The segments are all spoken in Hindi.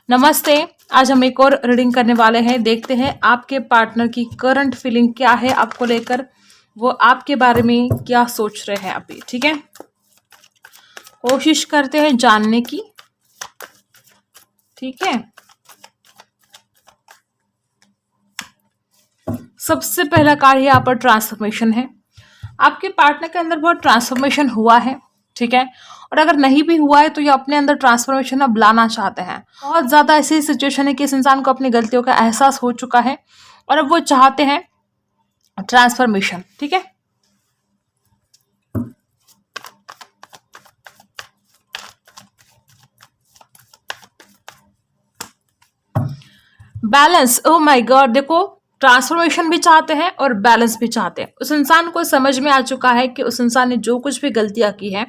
नमस्ते। आज हम एक और रीडिंग करने वाले हैं। देखते हैं आपके पार्टनर की करंट फीलिंग क्या है आपको लेकर, वो आपके बारे में क्या सोच रहे हैं अभी। ठीक है, कोशिश करते हैं जानने की। ठीक है, सबसे पहला कार्ड यहाँ पर ट्रांसफॉर्मेशन है। आपके पार्टनर के अंदर बहुत ट्रांसफॉर्मेशन हुआ है। ठीक है, और अगर नहीं भी हुआ है तो ये अपने अंदर ट्रांसफॉर्मेशन अब लाना चाहते हैं। बहुत ज़्यादा ऐसी सिचुएशन है कि इस इंसान को अपनी गलतियों का एहसास हो चुका है और अब वो चाहते हैं ट्रांसफॉर्मेशन। ठीक है, बैलेंस। ओ माय गॉड, देखो ट्रांसफॉर्मेशन भी चाहते हैं और बैलेंस भी चाहते हैं। उस इंसान को समझ में आ चुका है कि उस इंसान ने जो कुछ भी गलतियां की है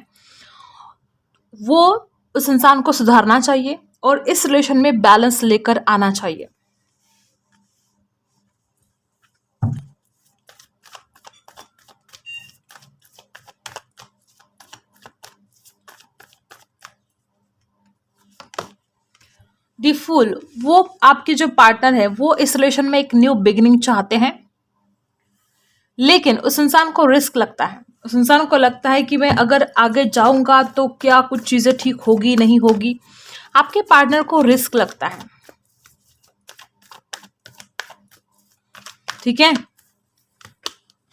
वो उस इंसान को सुधारना चाहिए और इस रिलेशन में बैलेंस लेकर आना चाहिए। दी फूल, वो आपके जो पार्टनर है वो इस रिलेशन में एक न्यू बिगिनिंग चाहते हैं, लेकिन उस इंसान को रिस्क लगता है। उस इंसान को लगता है कि मैं अगर आगे जाऊंगा तो क्या कुछ चीजें ठीक होगी नहीं होगी। आपके पार्टनर को रिस्क लगता है। ठीक है,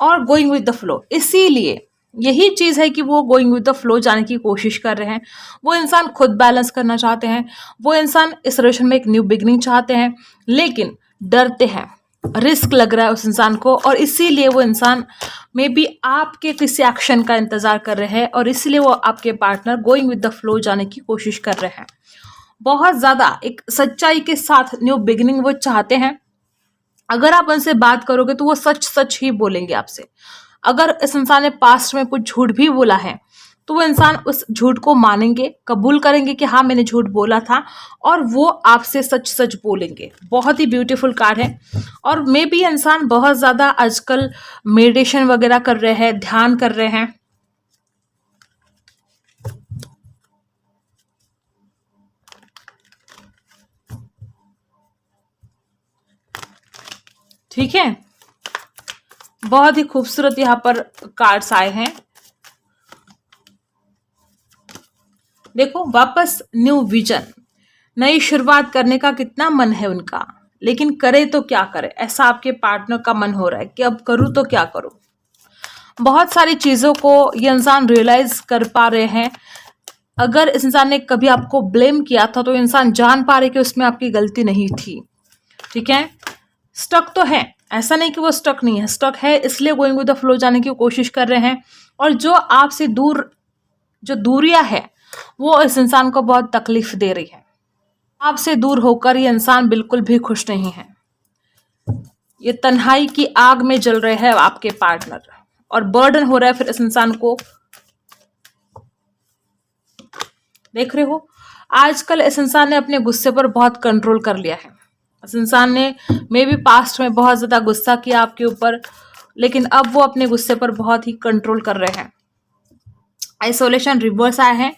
और गोइंग विद द फ्लो, इसीलिए यही चीज है कि वो गोइंग विद द फ्लो जाने की कोशिश कर रहे हैं। वो इंसान खुद बैलेंस करना चाहते हैं। वो इंसान इस रिलेशन में एक न्यू बिगिनिंग चाहते हैं, लेकिन डरते हैं, रिस्क लग रहा है उस इंसान को, और इसीलिए वो इंसान में भी आपके किसी एक्शन का इंतजार कर रहे हैं और इसीलिए वो आपके partner going with the flow जाने की कोशिश कर रहे हैं। बहुत ज्यादा एक सच्चाई के साथ न्यू बिगिनिंग वो चाहते हैं। अगर आप उनसे बात करोगे तो वो सच सच ही बोलेंगे आपसे। अगर इस इंसान ने पास्ट में कुछ झूठ भी बोला है तो वो इंसान उस झूठ को मानेंगे, कबूल करेंगे कि हाँ मैंने झूठ बोला था, और वो आपसे सच सच बोलेंगे। बहुत ही ब्यूटीफुल कार्ड है। और मे बी इंसान बहुत ज्यादा आजकल मेडिटेशन वगैरह कर रहे हैं, ध्यान कर रहे हैं। ठीक है, बहुत ही खूबसूरत यहाँ पर कार्ड्स आए हैं। देखो, वापस न्यू विजन, नई शुरुआत करने का कितना मन है उनका, लेकिन करे तो क्या करे, ऐसा आपके पार्टनर का मन हो रहा है कि अब करूं तो क्या करूं। बहुत सारी चीजों को ये इंसान रियलाइज कर पा रहे हैं। अगर इस इंसान ने कभी आपको ब्लेम किया था तो इंसान जान पा रहे कि उसमें आपकी गलती नहीं थी। ठीक है, स्टक तो है, ऐसा नहीं कि वो स्टक नहीं है, स्टक है, इसलिए गोइंग विद द फ्लो जाने की कोशिश कर रहे हैं। और जो आपसे दूर, जो दूरियां है वो इस इंसान को बहुत तकलीफ दे रही है। आपसे दूर होकर ये इंसान बिल्कुल भी खुश नहीं है। ये तन्हाई की आग में जल रहे हैं आपके पार्टनर, और बर्डन हो रहा है फिर इस इंसान को। देख रहे हो, आजकल इस इंसान ने अपने गुस्से पर बहुत कंट्रोल कर लिया है। इस इंसान ने मे बी पास्ट में बहुत ज्यादा गुस्सा किया आपके ऊपर, लेकिन अब वो अपने गुस्से पर बहुत ही कंट्रोल कर रहे हैं। आइसोलेशन रिवर्स आया है,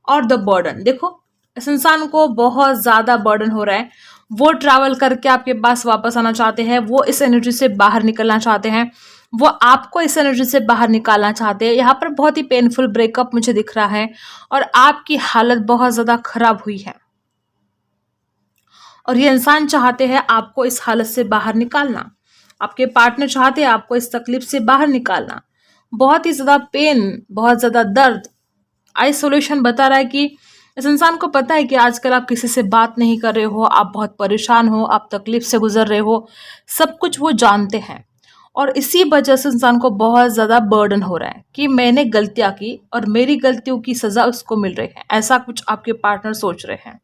और द बर्डन। देखो, इस इंसान को बहुत ज्यादा बर्डन हो रहा है। वो ट्रैवल करके आपके पास वापस आना चाहते हैं। वो इस एनर्जी से बाहर निकलना चाहते हैं। वो आपको इस एनर्जी से बाहर निकालना चाहते हैं। यहाँ पर बहुत ही पेनफुल ब्रेकअप मुझे दिख रहा है और आपकी हालत बहुत ज्यादा खराब हुई है, और ये इंसान चाहते हैं आपको इस हालत से बाहर निकालना। आपके पार्टनर चाहते हैं आपको इस तकलीफ से बाहर निकालना। बहुत ही ज्यादा पेन, बहुत ज्यादा दर्द। आइसोलेशन बता रहा है कि इस इंसान को पता है कि आजकल आप किसी से बात नहीं कर रहे हो, आप बहुत परेशान हो, आप तकलीफ से गुजर रहे हो, सब कुछ वो जानते हैं। और इसी वजह से इंसान को बहुत ज्यादा बर्डन हो रहा है कि मैंने गलतियां की और मेरी गलतियों की सजा उसको मिल रही है, ऐसा कुछ आपके पार्टनर सोच रहे हैं।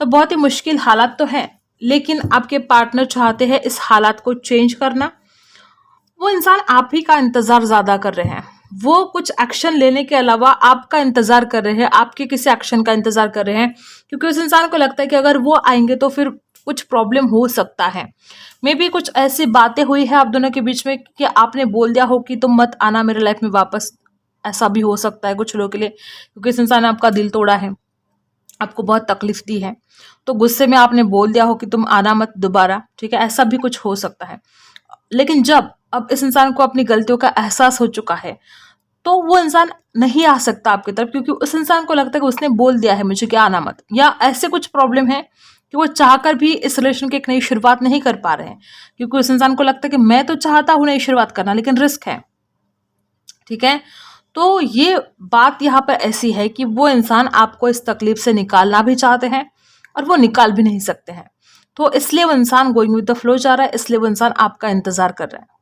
तो बहुत ही मुश्किल हालात तो है, लेकिन आपके पार्टनर चाहते हैं इस हालात को चेंज करना। वो इंसान आप ही का इंतजार ज्यादा कर रहे हैं। वो कुछ एक्शन लेने के अलावा आपका इंतजार कर रहे हैं, आपके किसी एक्शन का इंतजार कर रहे हैं, क्योंकि उस इंसान को लगता है कि अगर वो आएंगे तो फिर कुछ प्रॉब्लम हो सकता है। मे बी कुछ ऐसी बातें हुई है आप दोनों के बीच में कि आपने बोल दिया हो कि तुम मत आना मेरे लाइफ में वापस। ऐसा भी हो सकता है कुछ लोगों के लिए, क्योंकि इस इंसान ने आपका दिल तोड़ा है। आपको बहुत तकलीफ दी है, तो गुस्से में आपने बोल दिया हो कि तुम आना मत दोबारा, ठीक है, ऐसा भी कुछ हो सकता है। लेकिन जब अब इस इंसान को अपनी गलतियों का एहसास हो चुका है, तो वो इंसान नहीं आ सकता आपकी तरफ, क्योंकि उस इंसान को लगता है कि उसने बोल दिया है मुझे कि आना मत, या ऐसे कुछ प्रॉब्लम है कि वो चाहकर भी इस रिलेशन की एक नई शुरुआत नहीं कर पा रहे हैं, क्योंकि उस इंसान को लगता है कि मैं तो चाहता हूँ नई शुरुआत करना, लेकिन रिस्क है, ठीक है। तो ये बात यहाँ पर ऐसी है कि वो इंसान आपको इस तकलीफ से निकालना भी चाहते हैं और वो निकाल भी नहीं सकते हैं, तो इसलिए वो इंसान गोइंग विद द फ्लो जा रहा है, इसलिए वो इंसान आपका इंतजार कर रहा है।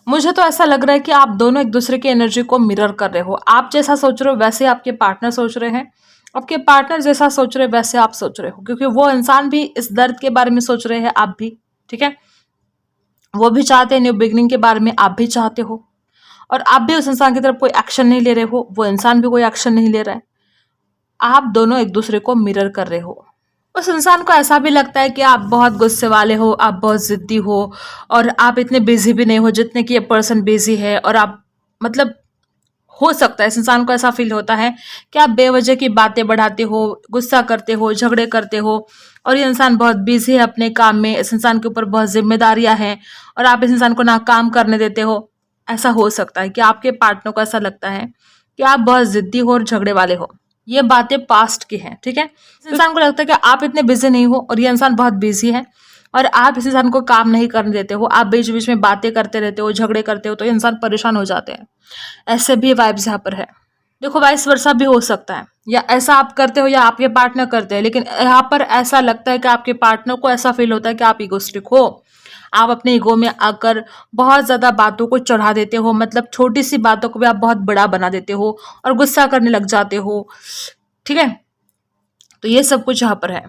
मुझे तो ऐसा लग रहा है कि आप दोनों एक दूसरे की एनर्जी को मिरर कर रहे हो। आप जैसा सोच रहे हो वैसे आपके पार्टनर सोच रहे हैं, आपके पार्टनर जैसा सोच रहे हैं वैसे आप सोच रहे हो, क्योंकि वो इंसान भी इस दर्द के बारे में सोच रहे हैं, आप भी, ठीक है। वो भी चाहते हैं न्यू बिगनिंग के बारे में, आप भी चाहते हो, और आप भी उस इंसान की तरफ कोई एक्शन नहीं ले रहे हो, वो इंसान भी कोई एक्शन नहीं ले रहा है। आप दोनों एक दूसरे को मिरर कर रहे हो। उस इंसान को ऐसा भी लगता है कि आप बहुत गुस्से वाले हो, आप बहुत जिद्दी हो, और आप इतने बिजी भी नहीं हो जितने कि ये पर्सन बिजी है, और आप मतलब हो सकता है इस इंसान को ऐसा फील होता है कि आप बेवजह की बातें बढ़ाते हो, गुस्सा करते हो, झगड़े करते हो, और ये इंसान बहुत बिजी है अपने काम में, इस इंसान के ऊपर बहुत जिम्मेदारियां हैं, और आप इस इंसान को ना काम करने देते हो। ऐसा हो सकता है कि आपके पार्टनर को ऐसा लगता है कि आप बहुत जिद्दी हो और झगड़े वाले हो। ये बातें पास्ट की हैं, ठीक है। इस इंसान को लगता है कि आप इतने बिजी नहीं हो और ये इंसान बहुत बिजी है, और आप इस इंसान को काम नहीं करने देते हो, आप बीच बीच में बातें करते रहते हो, झगड़े करते हो, तो ये इंसान परेशान हो जाते हैं। ऐसे भी वाइब्स यहाँ पर है। देखो वाइस वर्सा भी हो सकता है, या ऐसा आप करते हो या आपके पार्टनर करते हैं, लेकिन यहाँ पर ऐसा लगता है कि आपके पार्टनर को ऐसा फील होता है कि आप इगोस्टिक हो, आप अपने ईगो में आकर बहुत ज्यादा बातों को चढ़ा देते हो, मतलब छोटी सी बातों को भी आप बहुत बड़ा बना देते हो और गुस्सा करने लग जाते हो, ठीक है। तो ये सब कुछ यहाँ पर है।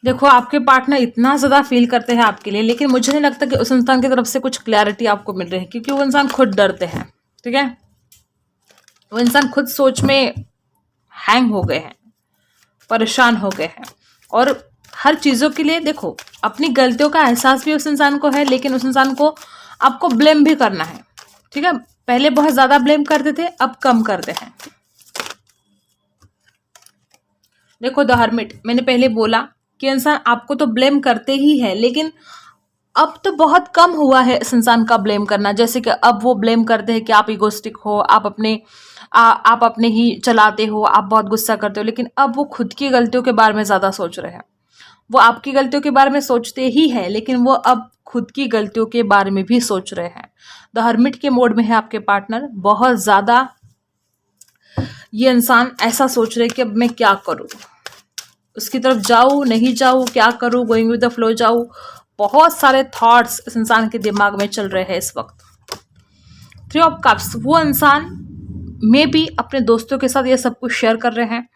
देखो आपके पार्टनर इतना ज्यादा फील करते हैं आपके लिए, लेकिन मुझे नहीं लगता कि उस इंसान की तरफ से कुछ क्लैरिटी आपको मिल रही है, क्योंकि वो इंसान खुद डरते हैं, ठीक है। वो इंसान खुद सोच में हैंग हो गए हैं, परेशान हो गए हैं, और हर चीजों के लिए देखो अपनी गलतियों का एहसास भी उस इंसान को है, लेकिन उस इंसान को आपको ब्लेम भी करना है, ठीक है। पहले बहुत ज्यादा ब्लेम करते थे, अब कम करते हैं। देखो द हर्मिट, मैंने पहले बोला कि इंसान आपको तो ब्लेम करते ही है, लेकिन अब तो बहुत कम हुआ है इस इंसान का ब्लेम करना। जैसे कि अब वो ब्लेम करते हैं कि आप इगोस्टिक हो, आप अपने ही चलाते हो, आप बहुत गुस्सा करते हो, लेकिन अब वो खुद की गलतियों के बारे में ज्यादा सोच रहे हैं। वो आपकी गलतियों के बारे में सोचते ही है, लेकिन वो अब खुद की गलतियों के बारे में भी सोच रहे हैं। द हर्मिट के मोड में है आपके पार्टनर, बहुत ज्यादा ये इंसान ऐसा सोच रहे कि अब मैं क्या करूं, उसकी तरफ जाऊं नहीं जाऊं, क्या करूं, गोइंग विद द फ्लो जाऊं। बहुत सारे थॉट्स इस इंसान के दिमाग में चल रहे हैं इस वक्त। थ्री ऑफ कप्स, वो इंसान में भी अपने दोस्तों के साथ ये सब कुछ शेयर कर रहे हैं,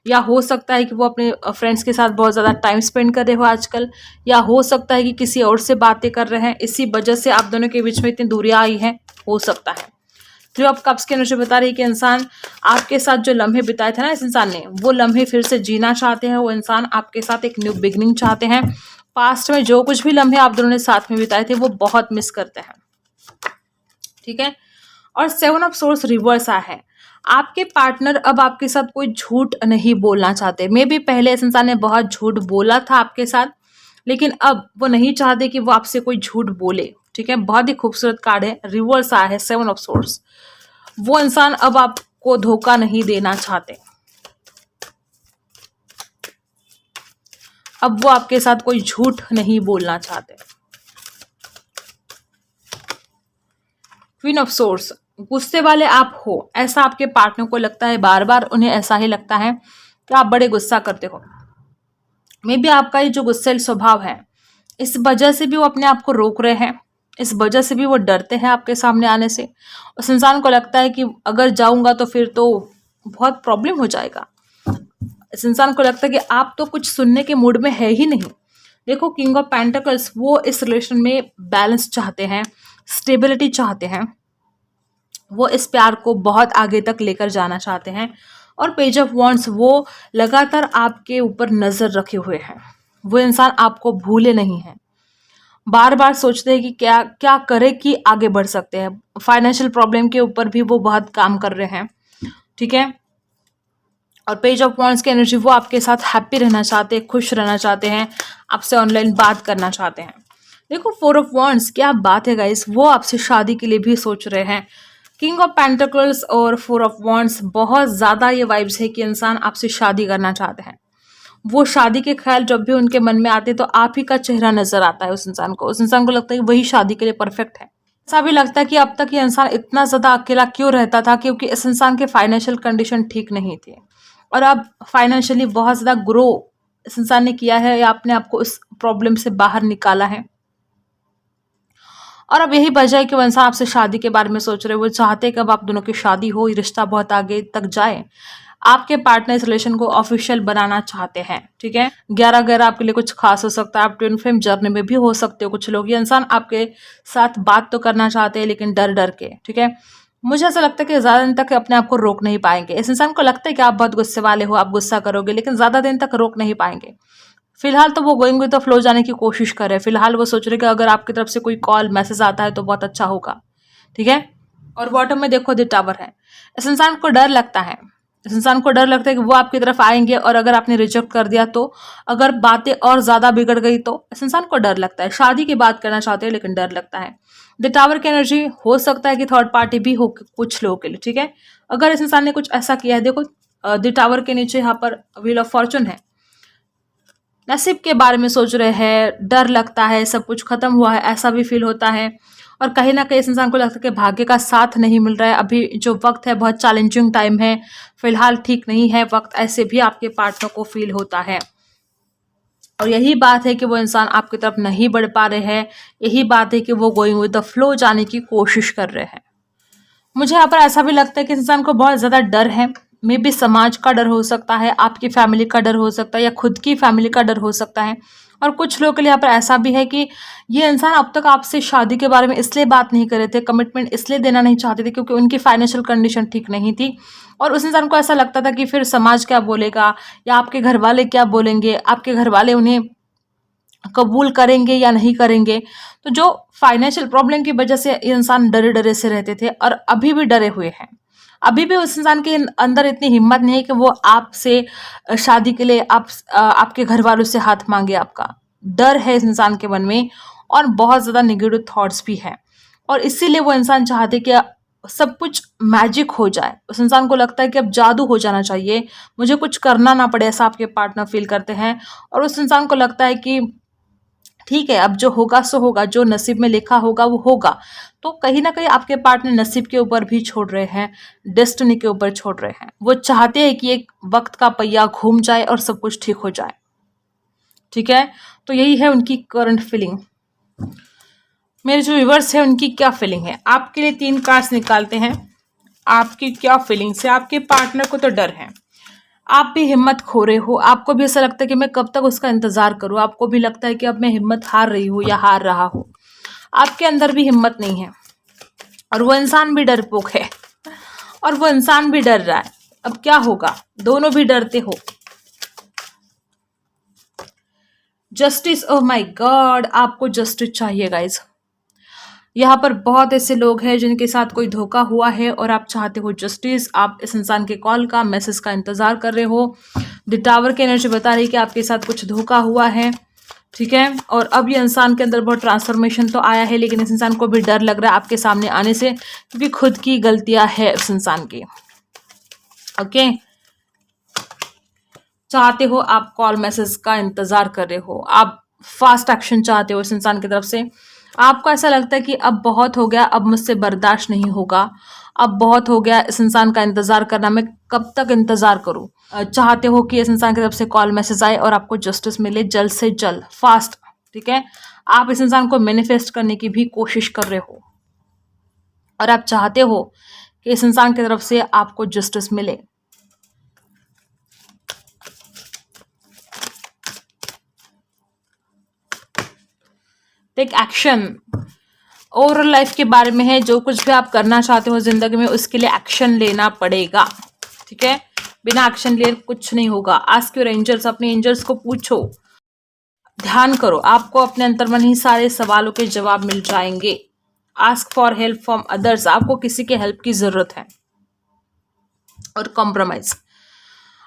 या हो सकता है कि वो अपने फ्रेंड्स के साथ बहुत ज़्यादा टाइम स्पेंड कर रहे हो आजकल, या हो सकता है कि किसी और से बातें कर रहे हैं, इसी वजह से आप दोनों के बीच में इतनी दूरियां आई हैं, हो सकता है। थ्री ऑफ कप्स के एनर्जी बता रही है कि इंसान आपके साथ जो लम्हे बिताए थे ना इस इंसान ने, वो लम्हे फिर से जीना चाहते हैं। वो इंसान आपके साथ एक न्यू बिगनिंग चाहते हैं। पास्ट में जो कुछ भी लम्हे आप दोनों ने साथ में बिताए थे वो बहुत मिस करते हैं, ठीक है। और सेवन ऑफ सोर्स रिवर्स आया है। आपके पार्टनर अब आपके साथ कोई झूठ नहीं बोलना चाहते। मे बी पहले इस इंसान ने बहुत झूठ बोला था आपके साथ, लेकिन अब वो नहीं चाहते कि वो आपसे कोई झूठ बोले, ठीक है। बहुत ही खूबसूरत कार्ड है, रिवर्स आया है सेवन ऑफ सोर्स। वो इंसान अब आपको धोखा नहीं देना चाहते, अब वो आपके साथ कोई झूठ नहीं बोलना चाहते। क्वीन ऑफ सोर्स, गुस्से वाले आप हो, ऐसा आपके पार्टनर को लगता है, बार बार उन्हें ऐसा ही लगता है कि आप बड़े गुस्सा करते हो। मे बी आपका ये जो गुस्सेल स्वभाव है, इस वजह से भी वो अपने आप को रोक रहे हैं, इस वजह से भी वो डरते हैं आपके सामने आने से। उस इंसान को लगता है कि अगर जाऊंगा तो फिर तो बहुत प्रॉब्लम हो जाएगा। इस इंसान को लगता है कि आप तो कुछ सुनने के मूड में है ही नहीं। देखो किंग ऑफ पेंटिकल्स, वो इस रिलेशन में बैलेंस चाहते हैं, स्टेबिलिटी चाहते हैं, वो इस प्यार को बहुत आगे तक लेकर जाना चाहते हैं। और पेज ऑफ वॉन्ड्स, वो लगातार आपके ऊपर नजर रखे हुए हैं। वो इंसान आपको भूले नहीं है, बार बार सोचते हैं कि क्या क्या करे कि आगे बढ़ सकते हैं। फाइनेंशियल प्रॉब्लम के ऊपर भी वो बहुत काम कर रहे हैं, ठीक है। और पेज ऑफ वॉन्ड्स की एनर्जी, वो आपके साथ हैप्पी रहना चाहते हैं, खुश रहना चाहते हैं, आपसे ऑनलाइन बात करना चाहते हैं। देखो फोर ऑफ वॉन्ड्स, क्या बात है गाइस, वो आपसे शादी के लिए भी सोच रहे हैं। किंग ऑफ पेंटिकल्स और फोर ऑफ वॉन्ड्स, बहुत ज्यादा ये वाइब्स है कि इंसान आपसे शादी करना चाहते हैं। वो शादी के ख्याल जब भी उनके मन में आते हैं तो आप ही का चेहरा नजर आता है उस इंसान को। उस इंसान को लगता है कि वही शादी के लिए परफेक्ट है। ऐसा भी लगता है कि अब तक ये इंसान इतना ज्यादा अकेला क्यों रहता था, क्योंकि इस इंसान के फाइनेंशियल कंडीशन ठीक नहीं थी, और अब फाइनेंशियली बहुत ज्यादा ग्रो इस इंसान ने किया है, या अपने आप को इस प्रॉब्लम से बाहर निकाला है। और अब यही वजह है कि वो इंसान आपसे शादी के बारे में सोच रहे हैं। वो चाहते हैं कि अब आप दोनों की शादी हो, ये रिश्ता बहुत आगे तक जाए। आपके पार्टनर इस रिलेशन को ऑफिशियल बनाना चाहते हैं, ठीक है। 11/11 आपके लिए कुछ खास हो सकता है, आप ट्विन फ्लेम जर्नी में भी हो सकते हो कुछ लोग। ये इंसान आपके साथ बात तो करना चाहते हैं लेकिन डर डर के, ठीक है। मुझे ऐसा लगता है कि ज्यादा दिन तक अपने आप को रोक नहीं पाएंगे। इस इंसान को लगता है कि आप बहुत गुस्से वाले हो, आप गुस्सा करोगे, लेकिन ज्यादा दिन तक रोक नहीं पाएंगे। फिलहाल तो वो गोइंग विद द फ्लो जाने की कोशिश कर रहे हैं। फिलहाल वो सोच रहे कि अगर आपकी तरफ से कोई कॉल मैसेज आता है तो बहुत अच्छा होगा, ठीक है। और बॉटम में देखो द टावर है। इस इंसान को डर लगता है, इस इंसान को डर लगता है कि वो आपकी तरफ आएंगे और अगर आपने रिजेक्ट कर दिया तो, अगर बातें और ज्यादा बिगड़ गई तो। इस इंसान को डर लगता है, शादी की बात करना चाहते हैं लेकिन डर लगता है। द टावर की एनर्जी, हो सकता है कि थर्ड पार्टी भी हो कुछ लोगों के लिए, ठीक है। अगर इस इंसान ने कुछ ऐसा किया है, देखो द टावर के नीचे यहाँ पर व्हील ऑफ फॉर्चून है। नसीब के बारे में सोच रहे हैं, डर लगता है, सब कुछ खत्म हुआ है ऐसा भी फील होता है। और कहीं ना कहीं इस इंसान को लगता है कि भाग्य का साथ नहीं मिल रहा है। अभी जो वक्त है बहुत चैलेंजिंग टाइम है, फिलहाल ठीक नहीं है वक्त, ऐसे भी आपके पार्टनर को फील होता है। और यही बात है कि वो इंसान आपकी तरफ नहीं बढ़ पा रहे हैं। यही बात है कि वो गोइंग विद द फ्लो जाने की कोशिश कर रहे हैं। मुझे यहाँ पर ऐसा भी लगता है कि इंसान को बहुत ज्यादा डर है। मे बी समाज का डर हो सकता है, आपकी फैमिली का डर हो सकता है, या खुद की फैमिली का डर हो सकता है। और कुछ लोगों के लिए यहाँ पर ऐसा भी है कि ये इंसान अब तक आपसे शादी के बारे में इसलिए बात नहीं कर रहे थे, कमिटमेंट इसलिए देना नहीं चाहते थे क्योंकि उनकी फाइनेंशियल कंडीशन ठीक नहीं थी। और उस इंसान को ऐसा लगता था कि फिर समाज क्या बोलेगा, या आपके घर वाले क्या बोलेंगे, आपके घर वाले उन्हें कबूल करेंगे या नहीं करेंगे। तो जो फाइनेंशियल प्रॉब्लम की वजह से ये इंसान डरे डरे से रहते थे और अभी भी डरे हुए हैं। अभी भी उस इंसान के अंदर इतनी हिम्मत नहीं है कि वो आपसे शादी के लिए आपके घर वालों से हाथ मांगे। आपका डर है इस इंसान के मन में, और बहुत ज्यादा निगेटिव थॉट्स भी है। और इसीलिए वो इंसान चाहते कि सब कुछ मैजिक हो जाए। उस इंसान को लगता है कि अब जादू हो जाना चाहिए, मुझे कुछ करना ना पड़े, ऐसा आपके पार्टनर फील करते हैं। और उस इंसान को लगता है कि ठीक है, अब जो होगा सो होगा, जो नसीब में लिखा होगा वो होगा। तो कहीं ना कहीं आपके पार्टनर नसीब के ऊपर भी छोड़ रहे हैं, डेस्टिनी के ऊपर छोड़ रहे हैं। वो चाहते हैं कि एक वक्त का पहिया घूम जाए और सब कुछ ठीक हो जाए, ठीक है। तो यही है उनकी करंट फीलिंग। मेरे जो व्यूवर्स है उनकी क्या फीलिंग है, आपके लिए 3 कार्ड्स निकालते हैं। आपकी क्या फीलिंग्स है। आपके पार्टनर को तो डर है, आप भी हिम्मत खो रहे हो, आपको भी ऐसा लगता है कि मैं कब तक उसका इंतजार करूं। आपको भी लगता है कि अब मैं हिम्मत हार रही हूं या हार रहा हूं। आपके अंदर भी हिम्मत नहीं है, और वो इंसान भी डरपोक है, और वो इंसान भी डर रहा है। अब क्या होगा, दोनों भी डरते हो। जस्टिस, ओह माय गॉड, आपको जस्टिस चाहिए गाइज। यहाँ पर बहुत ऐसे लोग हैं जिनके साथ कोई धोखा हुआ है और आप चाहते हो जस्टिस। आप इस इंसान के कॉल का, मैसेज का इंतजार कर रहे हो। द टावर की एनर्जी बता रही है कि आपके साथ कुछ धोखा हुआ है, ठीक है। और अब ये इंसान के अंदर बहुत ट्रांसफॉर्मेशन तो आया है, लेकिन इस इंसान को भी डर लग रहा है आपके सामने आने से, क्योंकि खुद की गलतियां है इस इंसान की। ओके, चाहते हो आप कॉल मैसेज का इंतजार कर रहे हो, आप फास्ट एक्शन चाहते हो इस इंसान की तरफ से। आपको ऐसा लगता है कि अब बहुत हो गया, अब मुझसे बर्दाश्त नहीं होगा, अब बहुत हो गया इस इंसान का इंतजार करना, मैं कब तक इंतजार करूं। चाहते हो कि इस इंसान की तरफ से कॉल मैसेज आए और आपको जस्टिस मिले जल्द से जल्द, फास्ट, ठीक है। आप इस इंसान को मैनिफेस्ट करने की भी कोशिश कर रहे हो, और आप चाहते हो कि इस इंसान की तरफ से आपको जस्टिस मिले। टेक एक्शन, ओवरऑल लाइफ के बारे में है। जो कुछ भी आप करना चाहते हो जिंदगी में, उसके लिए एक्शन लेना पड़ेगा, ठीक है। बिना एक्शन लिए कुछ नहीं होगा। आस्क योर एंजल्स, अपने एंजल्स को पूछो, ध्यान करो, आपको अपने अंतर्मन ही सारे सवालों के जवाब मिल जाएंगे। Ask for help from others, आपको किसी के हेल्प की जरूरत है। और कॉम्प्रोमाइज,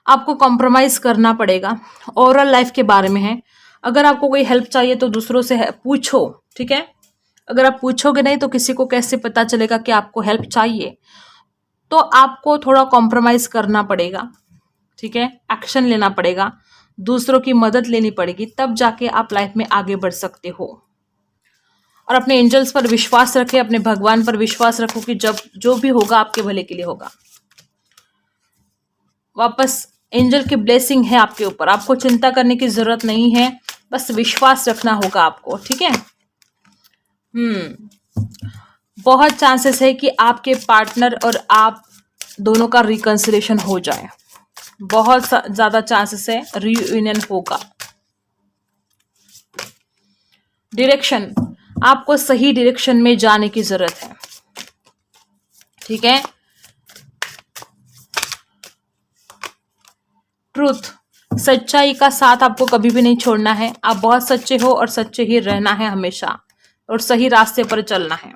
आपको कॉम्प्रोमाइज़ करना पड़ेगा। ओवरऑल लाइफ के बारे में है। अगर आपको कोई हेल्प चाहिए तो दूसरों से पूछो, ठीक है। अगर आप पूछोगे नहीं तो किसी को कैसे पता चलेगा कि आपको हेल्प चाहिए। तो आपको थोड़ा कॉम्प्रोमाइज़ करना पड़ेगा, ठीक है। एक्शन लेना पड़ेगा, दूसरों की मदद लेनी पड़ेगी, तब जाके आप लाइफ में आगे बढ़ सकते हो। और अपने एंजल्स पर विश्वास रखें, अपने भगवान पर विश्वास रखो कि जब जो भी होगा आपके भले के लिए होगा। वापस एंजल की ब्लेसिंग है आपके ऊपर, आपको चिंता करने की जरूरत नहीं है, बस विश्वास रखना होगा आपको, ठीक है। बहुत चांसेस है कि आपके पार्टनर और आप दोनों का रिकंसिलिएशन हो जाए, बहुत ज्यादा चांसेस है रीयूनियन होगा। डायरेक्शन, आपको सही डायरेक्शन में जाने की जरूरत है, ठीक है। ट्रूथ, सच्चाई का साथ आपको कभी भी नहीं छोड़ना है, आप बहुत सच्चे हो और सच्चे ही रहना है हमेशा, और सही रास्ते पर चलना है।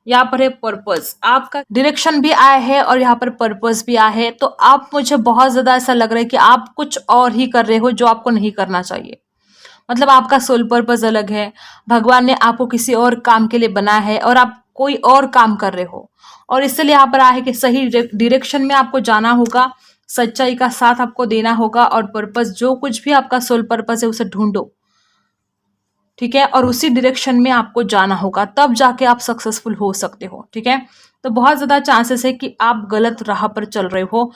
यहाँ पर है पर्पस, आपका डायरेक्शन भी आया है और यहाँ पर पर्पस भी आया है। तो आप, मुझे बहुत ज्यादा ऐसा लग रहा है कि आप कुछ और ही कर रहे हो जो आपको नहीं करना चाहिए। मतलब आपका सोल पर्पस अलग है, भगवान ने आपको किसी और काम के लिए बनाया है और आप कोई और काम कर रहे हो, और इसलिए यहाँ पर आया है कि सही डायरेक्शन में आपको जाना होगा, सच्चाई का साथ आपको देना होगा, और पर्पस जो कुछ भी आपका सोल पर्पस है उसे ढूंढो, ठीक है। और उसी डायरेक्शन में आपको जाना होगा, तब जाके आप सक्सेसफुल हो सकते हो, ठीक है। तो बहुत ज्यादा चांसेस है कि आप गलत राह पर चल रहे हो,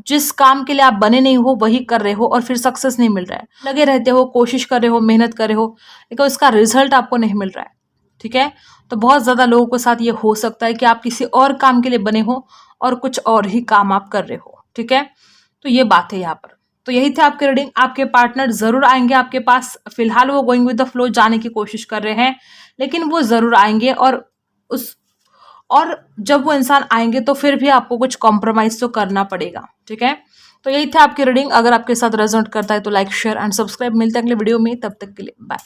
जिस काम के लिए आप बने नहीं हो वही कर रहे हो और फिर सक्सेस नहीं मिल रहा है। लगे रहते हो, कोशिश कर रहे हो, मेहनत कर रहे हो, लेकिन उसका रिजल्ट आपको नहीं मिल रहा है, ठीक है। तो बहुत ज्यादा लोगों के साथ ये हो सकता है कि आप किसी और काम के लिए बने हो और कुछ और ही काम आप कर रहे हो, ठीक है। तो ये बात है यहाँ पर। तो यही थे आपके रीडिंग। आपके पार्टनर जरूर आएंगे आपके पास, फिलहाल वो गोइंग विद द फ्लो जाने की कोशिश कर रहे हैं, लेकिन वो जरूर आएंगे। और जब वो इंसान आएंगे तो फिर भी आपको कुछ कॉम्प्रोमाइज तो करना पड़ेगा, ठीक है। तो यही थे आपकी रीडिंग। अगर आपके साथ रेजोनेट करता है तो लाइक, शेयर एंड सब्सक्राइब। मिलते हैं अगले वीडियो में, तब तक के लिए बाय।